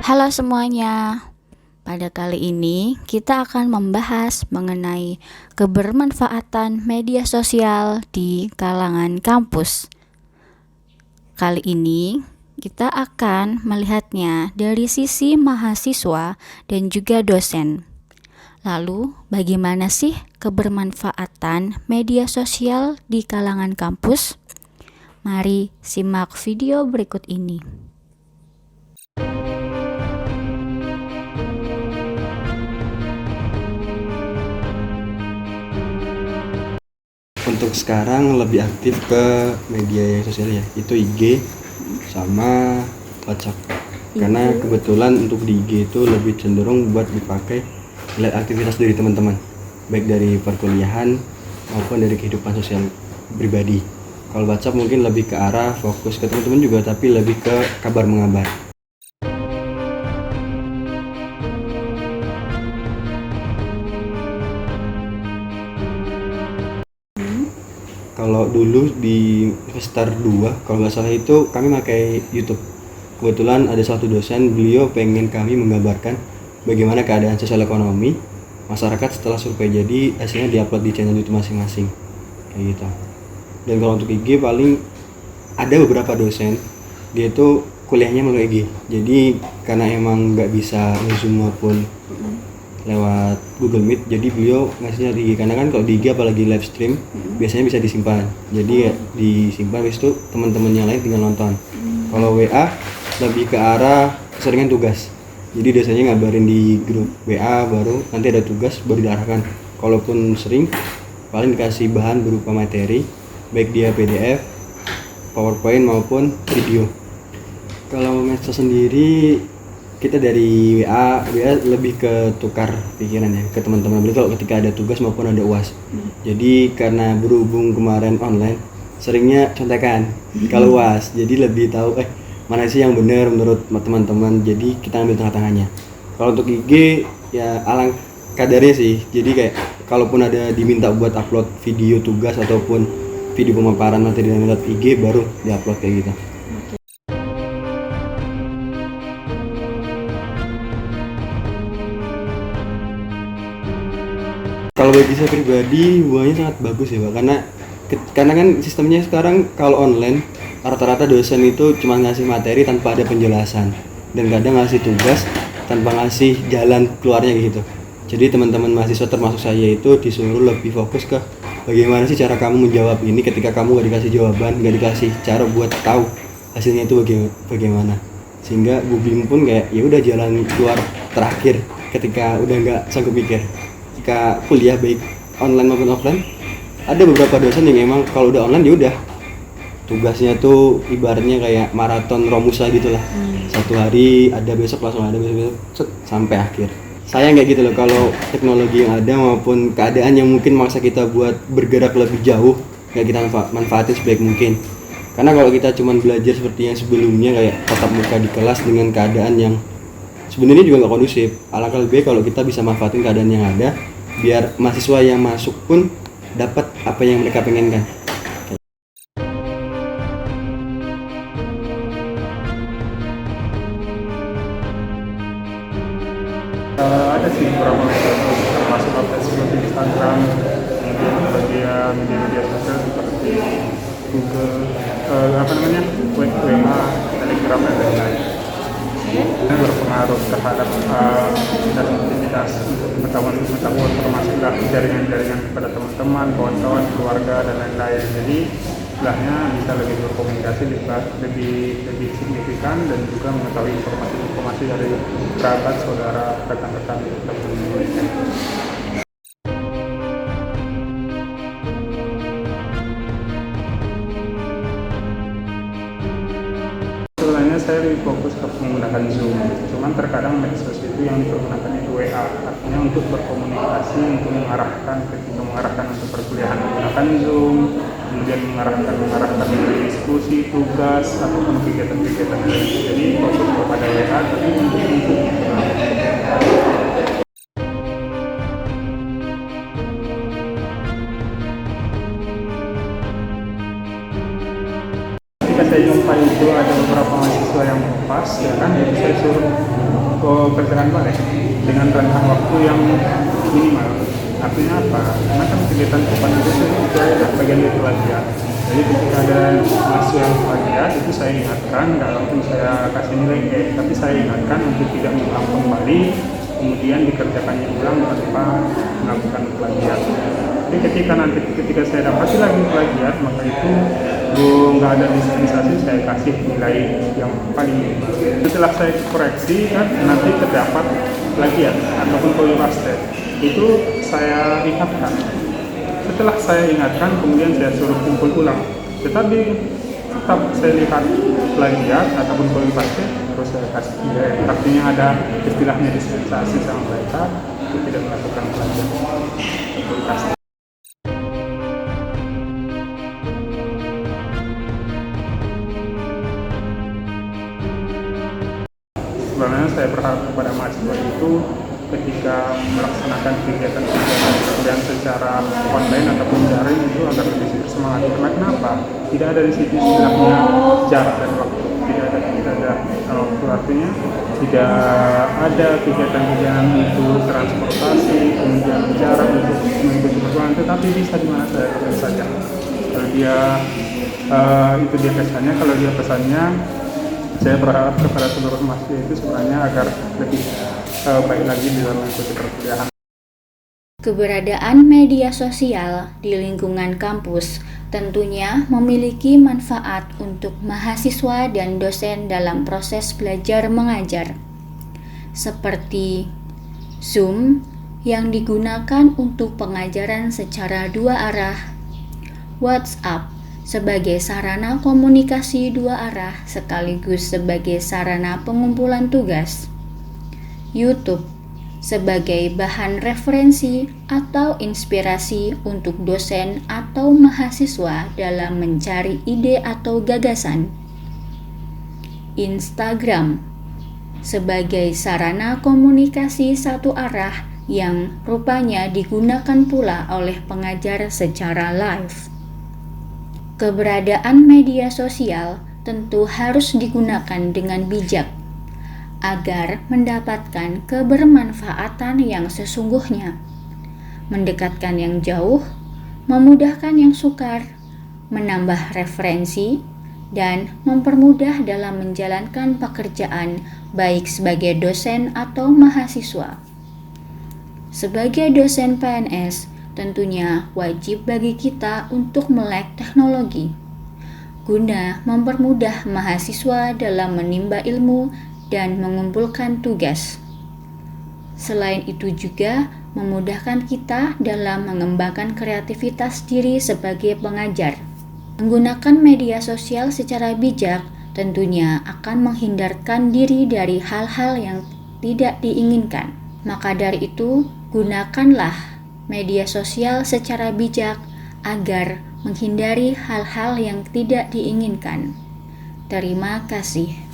Halo semuanya, pada kali ini kita akan membahas mengenai kebermanfaatan media sosial di kalangan kampus. Kali ini kita akan melihatnya dari sisi mahasiswa dan juga dosen. Lalu, bagaimana sih kebermanfaatan media sosial di kalangan kampus? Mari simak video berikut ini. Untuk sekarang lebih aktif ke media sosial ya, itu IG sama WhatsApp. Karena kebetulan untuk di IG itu lebih cenderung buat dipakai lihat aktivitas dari teman-teman, baik dari perkuliahan maupun dari kehidupan sosial pribadi. Kalau WhatsApp mungkin lebih ke arah fokus ke teman-teman juga, tapi lebih ke kabar mengabar. Kalau dulu di semester 2 kalau nggak salah itu kami pakai YouTube. Kebetulan ada satu dosen, beliau pengen kami menggambarkan bagaimana keadaan sosial ekonomi masyarakat setelah survei, jadi hasilnya diupload di channel YouTube masing-masing kayak gitu. Dan kalau untuk IG paling ada beberapa dosen dia itu kuliahnya melalui IG, jadi karena emang nggak bisa Zoom maupun lewat Google Meet, jadi beliau ngasihnya di IG, karena kan kalau di IG apalagi live stream biasanya bisa disimpan, jadi ya disimpan, habis itu teman-temannya lain tinggal nonton. Kalau WA lebih ke arah keseringan tugas, jadi biasanya ngabarin di grup WA, baru nanti ada tugas baru diarahkan. Kalaupun sering paling dikasih bahan berupa materi, baik dia PDF, PowerPoint maupun video. Kalau medsos sendiri kita dari WA lebih ke tukar pikiran ya ke teman-teman, beli kalau ketika ada tugas maupun ada UAS. Jadi karena berhubung kemarin online, seringnya contekan kalau UAS, jadi lebih tahu mana sih yang benar menurut teman-teman, jadi kita ambil tengah-tengahnya. Kalau untuk IG ya alang kadarnya sih, jadi kayak kalaupun ada diminta buat upload video tugas ataupun video pemaparan materi dari IG baru diupload kayak gitu. Kalau bagi saya pribadi hubungannya sangat bagus ya Pak, karena kan sistemnya sekarang kalau online rata-rata dosen itu cuma ngasih materi tanpa ada penjelasan, dan kadang ngasih tugas tanpa ngasih jalan keluarnya gitu. Jadi teman-teman mahasiswa termasuk saya itu disuruh lebih fokus ke bagaimana sih cara kamu menjawab ini ketika kamu gak dikasih jawaban, gak dikasih cara buat tahu hasilnya itu bagaimana, sehingga googling pun kayak ya udah jalan keluar terakhir ketika udah nggak sanggup mikir. Ketika kuliah baik online maupun offline, ada beberapa dosen yang emang kalau udah online ya udah tugasnya tuh ibaratnya kayak maraton Romusa gitulah. Satu hari ada, besok langsung ada, besok sampai akhir. Sayang kayak gitu loh kalau teknologi yang ada maupun keadaan yang mungkin maksa kita buat bergerak lebih jauh nggak kita manfaatin sebaik mungkin. Karena kalau kita cuma belajar seperti yang sebelumnya kayak tatap muka di kelas dengan keadaan yang sebenarnya juga nggak kondusif, alangkah lebih baik kalau kita bisa manfaatin keadaan yang ada biar mahasiswa yang masuk pun dapat apa yang mereka pengenkan. Ada sih beberapa metode, termasuk aplikasi seperti Instagram, kemudian bagian media sosial seperti Google, WA, Telegram dan lain-lain. Ini berpengaruh terhadap dan aktivitas untuk pengetahuan informasi dari jaringan-jaringan kepada teman-teman, kawan-kawan, keluarga dan lain-lain. Jadi istilahnya bisa lebih berkomunikasi lebih signifikan dan juga mengetahui informasi dari kerabat, saudara, rekan-rekan teman-teman. Sebenarnya saya lebih fokus ke menggunakan Zoom, cuman terkadang medsos itu yang dipergunakan itu WA, artinya untuk berkomunikasi, untuk mengarahkan untuk perkuliahan menggunakan Zoom, kemudian mengarahkan diskusi, tugas ataupun kegiatan-kegiatan lain. Jadi fokus kepada WA, tapi untuk ketika saya saya jumpai itu ada beberapa mahasiswa yang pas, ya kan, itu saya suruh kerjakan balik dengan rentang waktu yang minimal. Artinya apa? Karena kan kegiatan cepat itu adalah bagian dari plagiat. Jadi ketika ada mahasiswa yang plagiat, itu saya ingatkan, nggak langsung saya kasih nilai E, tapi saya ingatkan untuk tidak mengulang kembali, kemudian dikerjakannya ulang tanpa melakukan plagiat. Jadi ketika saya dapati lagi plagiat, maka itu nggak ada dispensasi, saya kasih nilai yang paling minimal. Setelah saya koreksi kan, nanti terdapat plagiat ataupun copy paste, itu saya ingatkan. Setelah saya ingatkan, kemudian saya suruh kumpul ulang. Tetapi tetap saya lihat plagiat ataupun copy paste, terus saya kasih nilai. Artinya ada istilahnya dispensasi sama mereka, itu tidak melakukan plagiat copy paste. Sebenarnya saya berharap kepada mahasiswa itu ketika melaksanakan kegiatan-kegiatan kemudian secara online ataupun daring itu agar lebih semangat. Karena kenapa? Tidak ada di situ istilahnya jarak dan waktu. Tidak ada waktu, artinya tidak ada kegiatan-kegiatan untuk transportasi, kemudian jarak untuk mengikuti perjuangan, tetapi bisa di mana saja. Kalau dia itu dia pesannya, kalau dia pesannya, saya berharap kepada seluruh mahasiswa itu sebenarnya agar lebih baik lagi di dalam mengikuti perkuliahan. Keberadaan media sosial di lingkungan kampus tentunya memiliki manfaat untuk mahasiswa dan dosen dalam proses belajar mengajar, seperti Zoom yang digunakan untuk pengajaran secara dua arah, WhatsApp sebagai sarana komunikasi dua arah sekaligus sebagai sarana pengumpulan tugas, YouTube sebagai bahan referensi atau inspirasi untuk dosen atau mahasiswa dalam mencari ide atau gagasan, Instagram sebagai sarana komunikasi satu arah yang rupanya digunakan pula oleh pengajar secara live. Keberadaan media sosial tentu harus digunakan dengan bijak agar mendapatkan kebermanfaatan yang sesungguhnya, mendekatkan yang jauh, memudahkan yang sukar, menambah referensi, dan mempermudah dalam menjalankan pekerjaan baik sebagai dosen atau mahasiswa. Sebagai dosen PNS, tentunya wajib bagi kita untuk melek teknologi guna mempermudah mahasiswa dalam menimba ilmu dan mengumpulkan tugas. Selain itu juga memudahkan kita dalam mengembangkan kreativitas diri sebagai pengajar. Menggunakan media sosial secara bijak tentunya akan menghindarkan diri dari hal-hal yang tidak diinginkan. Maka dari itu, gunakanlah media sosial secara bijak agar menghindari hal-hal yang tidak diinginkan. Terima kasih.